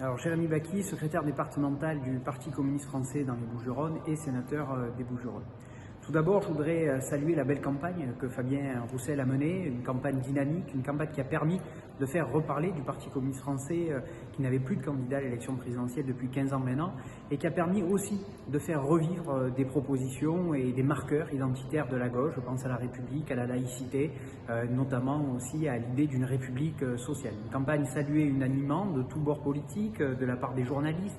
Alors, Jérémy Bacchi, secrétaire départemental du Parti communiste français dans les Bouches-du-Rhône et sénateur des Bouches-du-Rhône. Tout d'abord, je voudrais saluer la belle campagne que Fabien Roussel a menée, une campagne dynamique, une campagne qui a permis de faire reparler du Parti communiste français qui n'avait plus de candidat à l'élection présidentielle depuis 15 ans maintenant et qui a permis aussi de faire revivre des propositions et des marqueurs identitaires de la gauche. Je pense à la République, à la laïcité, notamment aussi à l'idée d'une République sociale. Une campagne saluée unanimement de tous bords politiques, de la part des journalistes,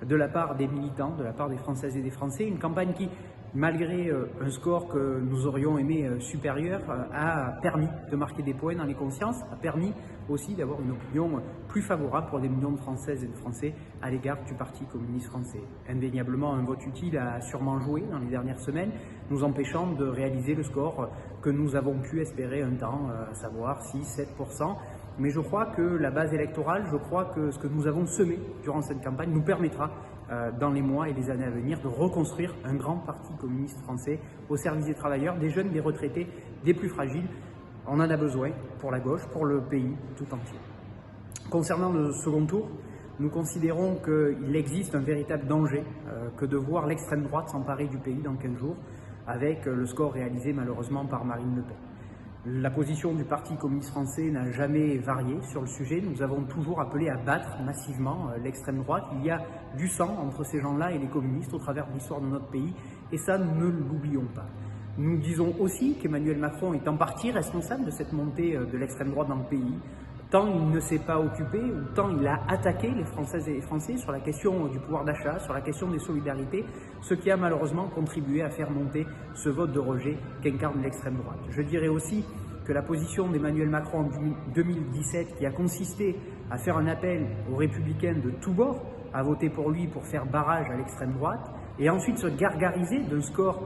de la part des militants, de la part des Françaises et des Français. Une campagne qui, malgré un score que nous aurions aimé supérieur, a permis de marquer des points dans les consciences, a permis aussi d'avoir une opinion plus favorable pour des millions de Françaises et de Français à l'égard du Parti communiste français. Indéniablement, un vote utile a sûrement joué dans les dernières semaines, nous empêchant de réaliser le score que nous avons pu espérer un temps, à savoir 6-7%. Mais je crois que la base électorale, je crois que ce que nous avons semé durant cette campagne nous permettra, dans les mois et les années à venir, de reconstruire un grand parti communiste français au service des travailleurs, des jeunes, des retraités, des plus fragiles. On en a besoin pour la gauche, pour le pays tout entier. Concernant le second tour, nous considérons qu'il existe un véritable danger que de voir l'extrême droite s'emparer du pays dans 15 jours, avec le score réalisé malheureusement par Marine Le Pen. La position du Parti communiste français n'a jamais varié sur le sujet. Nous avons toujours appelé à battre massivement l'extrême droite. Il y a du sang entre ces gens-là et les communistes au travers de l'histoire de notre pays, et ça, ne l'oublions pas. Nous disons aussi qu'Emmanuel Macron est en partie responsable de cette montée de l'extrême droite dans le pays. Tant il ne s'est pas occupé, ou tant il a attaqué les Françaises et les Français sur la question du pouvoir d'achat, sur la question des solidarités, ce qui a malheureusement contribué à faire monter ce vote de rejet qu'incarne l'extrême droite. Je dirais aussi que la position d'Emmanuel Macron en 2017, qui a consisté à faire un appel aux républicains de tous bords à voter pour lui pour faire barrage à l'extrême droite, et ensuite se gargariser d'un score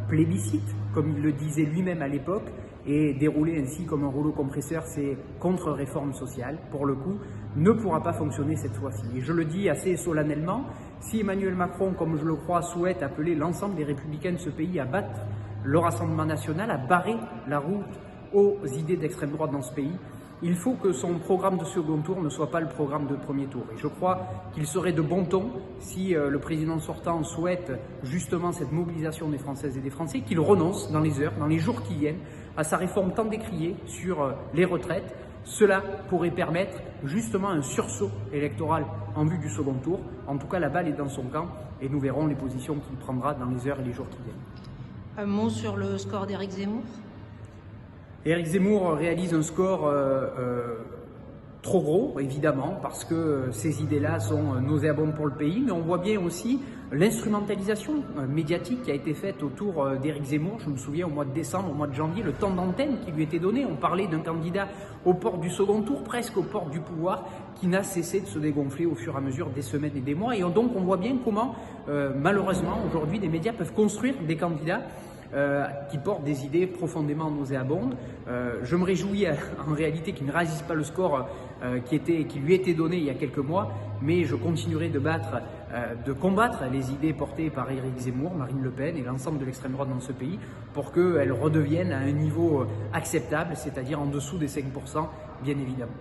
plébiscite, comme il le disait lui-même à l'époque, et dérouler ainsi comme un rouleau compresseur ses contre-réformes sociales, pour le coup, ne pourra pas fonctionner cette fois-ci. Et je le dis assez solennellement, si Emmanuel Macron, comme je le crois, souhaite appeler l'ensemble des républicains de ce pays à battre le Rassemblement national, à barrer la route aux idées d'extrême droite dans ce pays, il faut que son programme de second tour ne soit pas le programme de premier tour. Et je crois qu'il serait de bon ton, si le président sortant souhaite justement cette mobilisation des Françaises et des Français, qu'il renonce dans les heures, dans les jours qui viennent, à sa réforme tant décriée sur les retraites. Cela pourrait permettre justement un sursaut électoral en vue du second tour. En tout cas, la balle est dans son camp et nous verrons les positions qu'il prendra dans les heures et les jours qui viennent. Un mot sur le score d'Éric Zemmour ? Éric Zemmour réalise un score trop gros, évidemment, parce que ces idées-là sont nauséabondes pour le pays, mais on voit bien aussi l'instrumentalisation médiatique qui a été faite autour d'Éric Zemmour. Je me souviens au mois de décembre, au mois de janvier, le temps d'antenne qui lui était donné. On parlait d'un candidat aux portes du second tour, presque aux portes du pouvoir, qui n'a cessé de se dégonfler au fur et à mesure des semaines et des mois. Et donc on voit bien comment, malheureusement, aujourd'hui, des médias peuvent construire des candidats qui portent des idées profondément nauséabondes. Je me réjouis en réalité qu'il ne réalise pas le score qui lui était donné il y a quelques mois, mais je continuerai de combattre les idées portées par Éric Zemmour, Marine Le Pen et l'ensemble de l'extrême droite dans ce pays pour qu'elles redeviennent à un niveau acceptable, c'est-à-dire en dessous des 5%, bien évidemment.